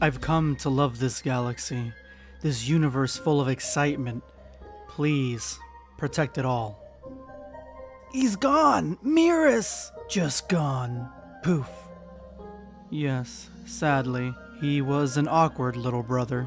I've come to love this galaxy, this universe full of excitement. Please, protect it all. He's gone! Miris! Just gone. Poof. Yes, sadly, he was an awkward little brother.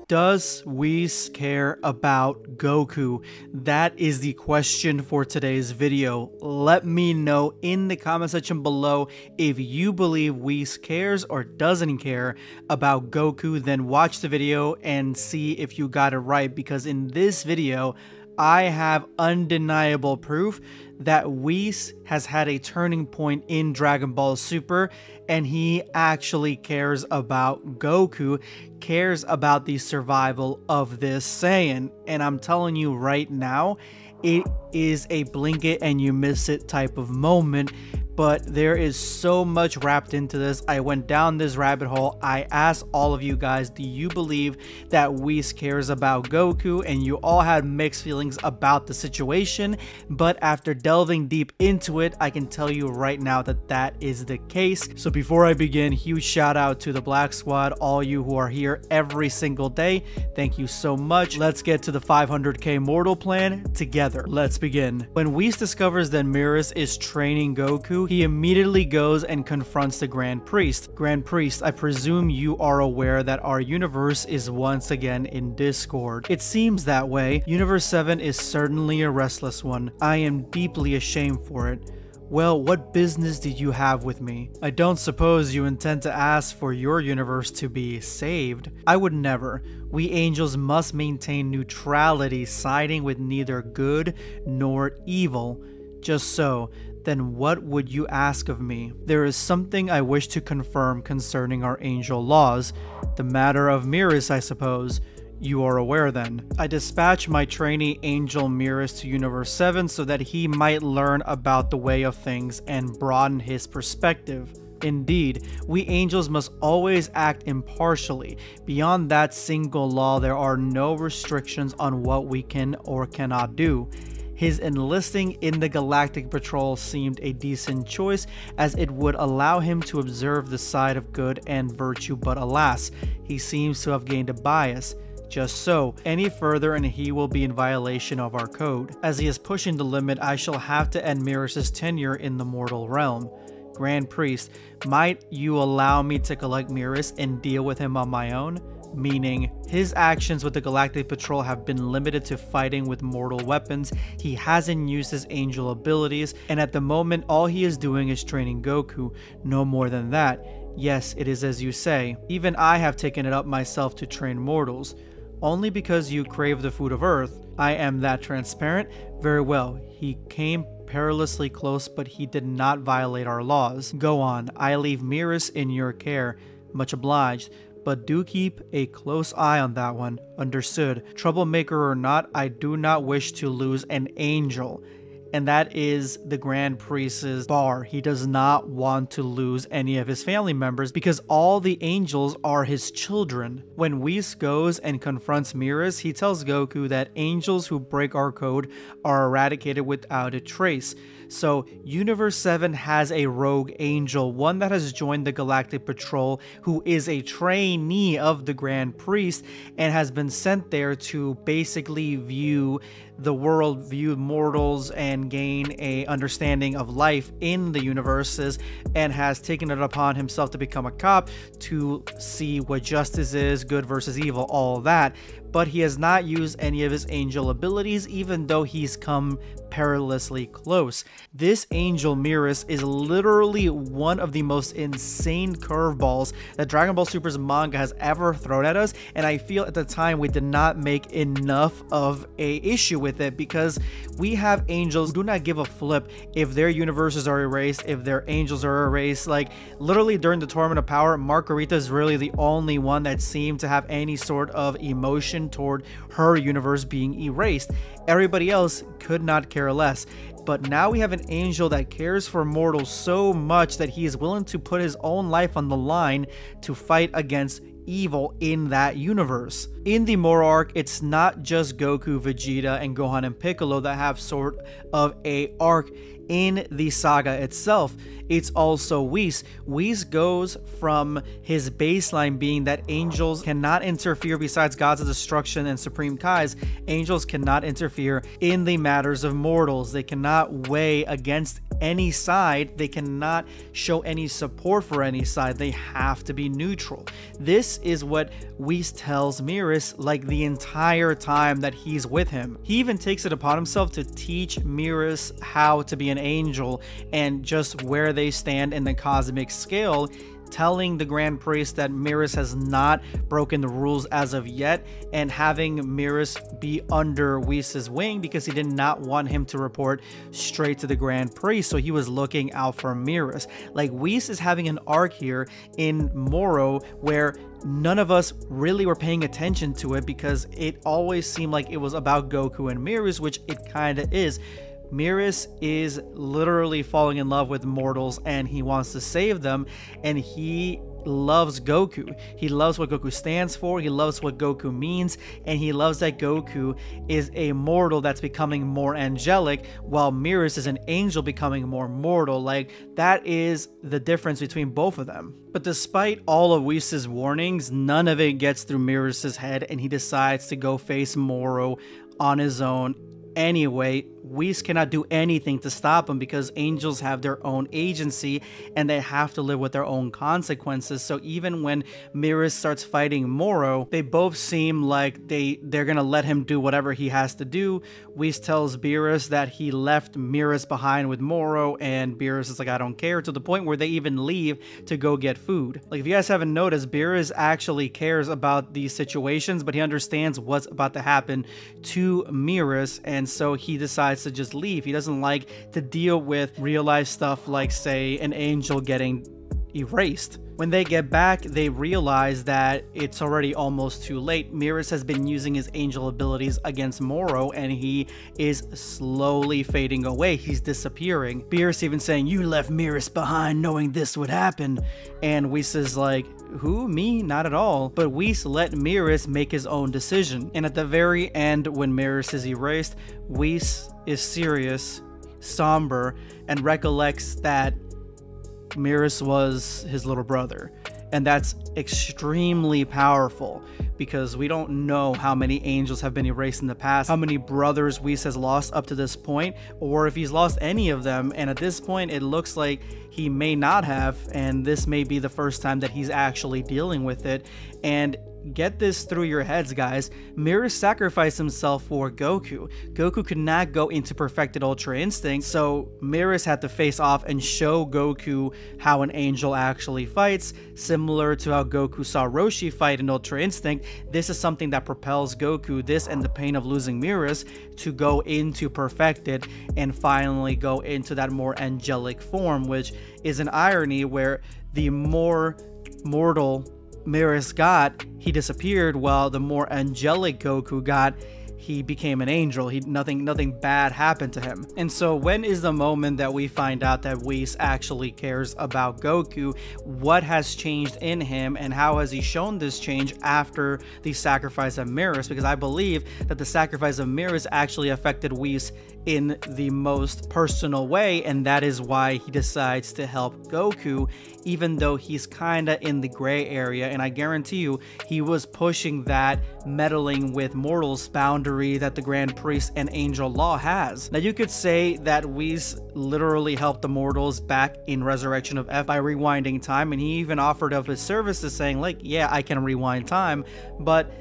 Does Whis care about Goku? That is the question for today's video. Let me know in the comment section below if you believe Whis cares or doesn't care about Goku. Then watch the video and see if you got it right, because in this video I have undeniable proof that Whis has had a turning point in Dragon Ball Super, and he actually cares about Goku, cares about the survival of this Saiyan. And I'm telling you right now, it is a blink it and you miss it type of moment. But there is so much wrapped into this. I went down this rabbit hole. I asked all of you guys, do you believe that Whis cares about Goku? And you all had mixed feelings about the situation. But after delving deep into it, I can tell you right now that that is the case. So before I begin, huge shout out to the Black Squad, all you who are here every single day. Thank you so much. Let's get to the 500k mortal plan together. Let's begin. When Whis discovers that Miris is training Goku, he immediately goes and confronts the Grand Priest. Grand Priest, I presume you are aware that our universe is once again in discord. It seems that way. Universe 7 is certainly a restless one. I am deeply ashamed for it. Well, what business did you have with me? I don't suppose you intend to ask for your universe to be saved. I would never. We angels must maintain neutrality, siding with neither good nor evil. Just so. Then what would you ask of me? There is something I wish to confirm concerning our angel laws. The matter of Miris, I suppose. You are aware then. I dispatched my trainee angel Miris to Universe 7 so that he might learn about the way of things and broaden his perspective. Indeed, we angels must always act impartially. Beyond that single law, there are no restrictions on what we can or cannot do. His enlisting in the Galactic Patrol seemed a decent choice, as it would allow him to observe the side of good and virtue, but alas, he seems to have gained a bias. Just so, any further and he will be in violation of our code. As he is pushing the limit, I shall have to end Miris' tenure in the mortal realm. Grand Priest, might you allow me to collect Miris and deal with him on my own? Meaning, his actions with the Galactic Patrol have been limited to fighting with mortal weapons. He hasn't used his angel abilities, and at the moment all he is doing is training Goku, no more than that. Yes, it is as you say. Even I have taken it up myself to train mortals. Only because you crave the food of earth. I am that transparent? Very well, he came perilously close, but he did not violate our laws. Go on, I leave Miris in your care. Much obliged. But do keep a close eye on that one. Understood. Troublemaker or not, I do not wish to lose an angel. And that is the Grand Priest's bar. He does not want to lose any of his family members because all the angels are his children. When Whis goes and confronts Miris, he tells Goku that angels who break our code are eradicated without a trace. So Universe 7 has a rogue angel, one that has joined the Galactic Patrol, who is a trainee of the Grand Priest and has been sent there to basically view the world, view mortals, and gain a understanding of life in the universes, and has taken it upon himself to become a cop to see what justice is, good versus evil, all that. But he has not used any of his angel abilities, even though he's come perilously close. This angel Miris is literally one of the most insane curveballs that Dragon Ball Super's manga has ever thrown at us, and I feel at the time we did not make enough of a issue with it, because we have angels who do not give a flip if their universes are erased, if their angels are erased. Like, literally during the Tournament of Power, Margarita is really the only one that seemed to have any sort of emotion toward her universe being erased. Everybody else could not care less. But now we have an angel that cares for mortals so much that he is willing to put his own life on the line to fight against evil in that universe. In the Moro arc, it's not just Goku, Vegeta, and Gohan and Piccolo that have sort of a arc in the saga itself. It's also Whis. Whis goes from his baseline being that angels cannot interfere, besides gods of destruction and supreme Kais. Angels cannot interfere in the matters of mortals. They cannot weigh against any side. They cannot show any support for any side. They have to be neutral. This is what Whis tells Mieris like the entire time that he's with him. He even takes it upon himself to teach Mieris how to be an angel and just where they stand in the cosmic scale, telling the Grand Priest that Mieris has not broken the rules as of yet, and having Mieris be under Whis' wing because he did not want him to report straight to the Grand Priest, so he was looking out for Mieris. Like, Whis is having an arc here in Moro where none of us really were paying attention to it because it always seemed like it was about Goku and Mieris, which it kind of is. Mieris is literally falling in love with mortals and he wants to save them, and he loves Goku. He loves what Goku stands for, he loves what Goku means, and he loves that Goku is a mortal that's becoming more angelic while Mieris is an angel becoming more mortal. Like, that is the difference between both of them. But despite all of Whis' warnings, none of it gets through Mieris' head, and he decides to go face Moro on his own. Anyway, Whis cannot do anything to stop him because angels have their own agency and they have to live with their own consequences. So even when Mieris starts fighting Moro, they both seem like they're gonna let him do whatever he has to do. Whis tells Beerus that he left Mieris behind with Moro, and Beerus is like, I don't care, to the point where they even leave to go get food. Like, if you guys haven't noticed, Beerus actually cares about these situations, but he understands what's about to happen to Mieris, and so he decides to just leave. He doesn't like to deal with real life stuff like, say, an angel getting erased. When they get back, they realize that it's already almost too late. Mieris has been using his angel abilities against Moro, and he is slowly fading away. He's disappearing. Beerus even saying, you left Mieris behind knowing this would happen. And Whis is like, who? Me? Not at all. But Whis let Mieris make his own decision. And at the very end, when Mieris is erased, Whis is serious, somber, and recollects that Mieris was his little brother. And that's extremely powerful because we don't know how many angels have been erased in the past, how many brothers Whis has lost up to this point, or if he's lost any of them. And at this point, it looks like he may not have, and this may be the first time that he's actually dealing with it. And get this through your heads, guys. Mieris sacrificed himself for Goku. Goku could not go into perfected Ultra Instinct, so Mieris had to face off and show Goku how an angel actually fights, similar to how Goku saw Roshi fight in Ultra Instinct. This is something that propels Goku, this and the pain of losing Mieris, to go into perfected and finally go into that more angelic form, which is an irony where the more mortal Mieris got, he disappeared, while the more angelic Goku got, he became an angel. Nothing bad happened to him. And so when is the moment that we find out that Whis actually cares about Goku? What has changed in him, and how has he shown this change after the sacrifice of Mieris? Because I believe that the sacrifice of Mieris actually affected Whis in the most personal way, and that is why he decides to help Goku, even though he's kinda in the gray area. And I guarantee you, he was pushing that meddling with mortals boundary that the Grand Priest and Angel Law has. Now, you could say that Whis literally helped the mortals back in Resurrection of F by rewinding time, and he even offered of his services saying, like, yeah, I can rewind time, but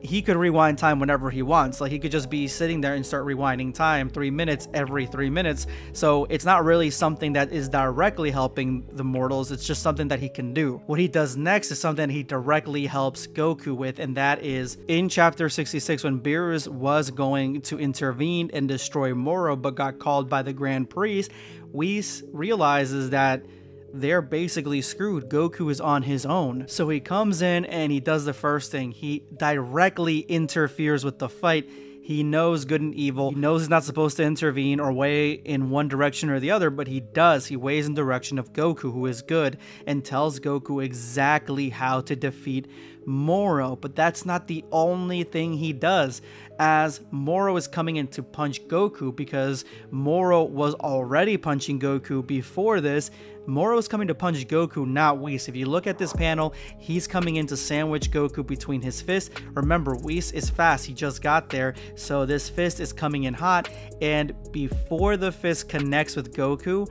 he could rewind time whenever he wants. Like, he could just be sitting there and start rewinding time 3 minutes every 3 minutes. So it's not really something that is directly helping the mortals. It's just something that he can do. What he does next is something he directly helps Goku with, and that is in chapter 66, when Beerus was going to intervene and destroy Moro but got called by the Grand Priest. Whis realizes that they're basically screwed. Goku is on his own. So he comes in and he does the first thing. He directly interferes with the fight. He knows good and evil. He knows he's not supposed to intervene or weigh in one direction or the other, but he does. He weighs in the direction of Goku, who is good, and tells Goku exactly how to defeat Moro. But that's not the only thing he does, as Moro is coming in to punch Goku, because Moro was already punching Goku before this. Moro is coming to punch Goku, not Whis. If you look at this panel, he's coming in to sandwich Goku between his fists. Remember, Whis is fast. He just got there, so this fist is coming in hot. And before the fist connects with Goku,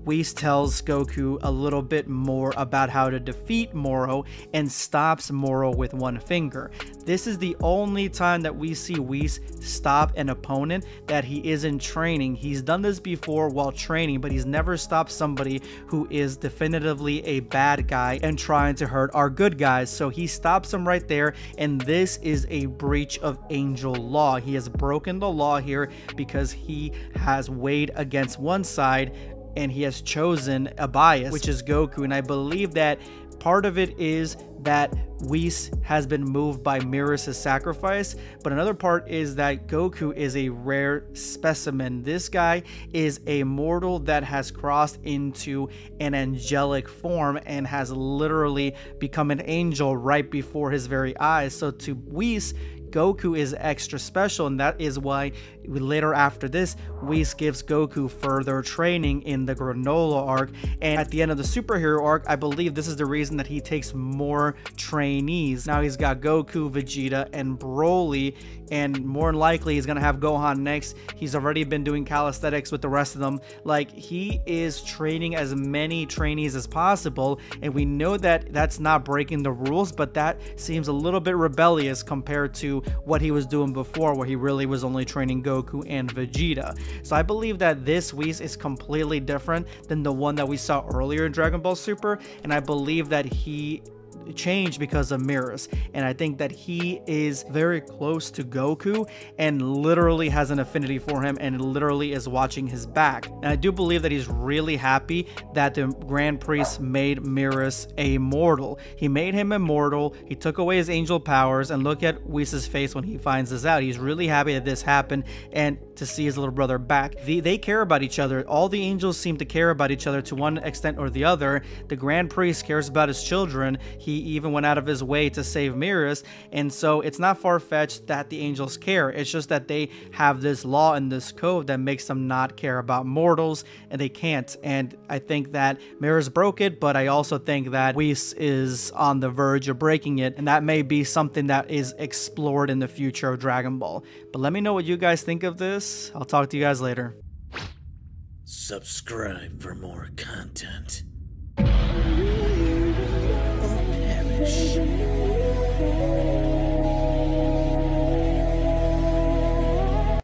Whis tells Goku a little bit more about how to defeat Moro and stops Moro with one finger. This is the only time that we see Whis stop an opponent that he isn't training. He's done this before while training, but he's never stopped somebody who is definitively a bad guy and trying to hurt our good guys. So he stops him right there, and this is a breach of Angel Law. He has broken the law here because he has weighed against one side and he has chosen a bias, which is Goku. And I believe that part of it is that Whis has been moved by Mieris' sacrifice, but another part is that Goku is a rare specimen. This guy is a mortal that has crossed into an angelic form and has literally become an angel right before his very eyes. So to Whis, Goku is extra special, and that is why later after this, Whis gives Goku further training in the Granola arc, and at the end of the superhero arc, I believe this is the reason that he takes more trainees. Now he's got Goku, Vegeta, and Broly, and more than likely he's gonna have Gohan next. He's already been doing calisthenics with the rest of them. Like, he is training as many trainees as possible, and we know that that's not breaking the rules, but that seems a little bit rebellious compared to what he was doing before, where he really was only training Goku and Vegeta. So I believe that this Whis is completely different than the one that we saw earlier in Dragon Ball Super, and I believe that he changed because of Mieris, and I think that he is very close to Goku and literally has an affinity for him and literally is watching his back. And I do believe that he's really happy that the Grand Priest made Mieris a mortal. He made him immortal, he took away his angel powers, and look at Whis' face when he finds this out. He's really happy that this happened and to see his little brother back. They care about each other. All the angels seem to care about each other to one extent or the other. The Grand Priest cares about his children. He even went out of his way to save Mieris, and so it's not far-fetched that the angels care. It's just that they have this law and this code that makes them not care about mortals, and they can't. And I think that Mieris broke it, but I also think that Whis is on the verge of breaking it, and that may be something that is explored in the future of Dragon Ball. But let me know what you guys think of this. I'll talk to you guys later. Subscribe for more content. Perish.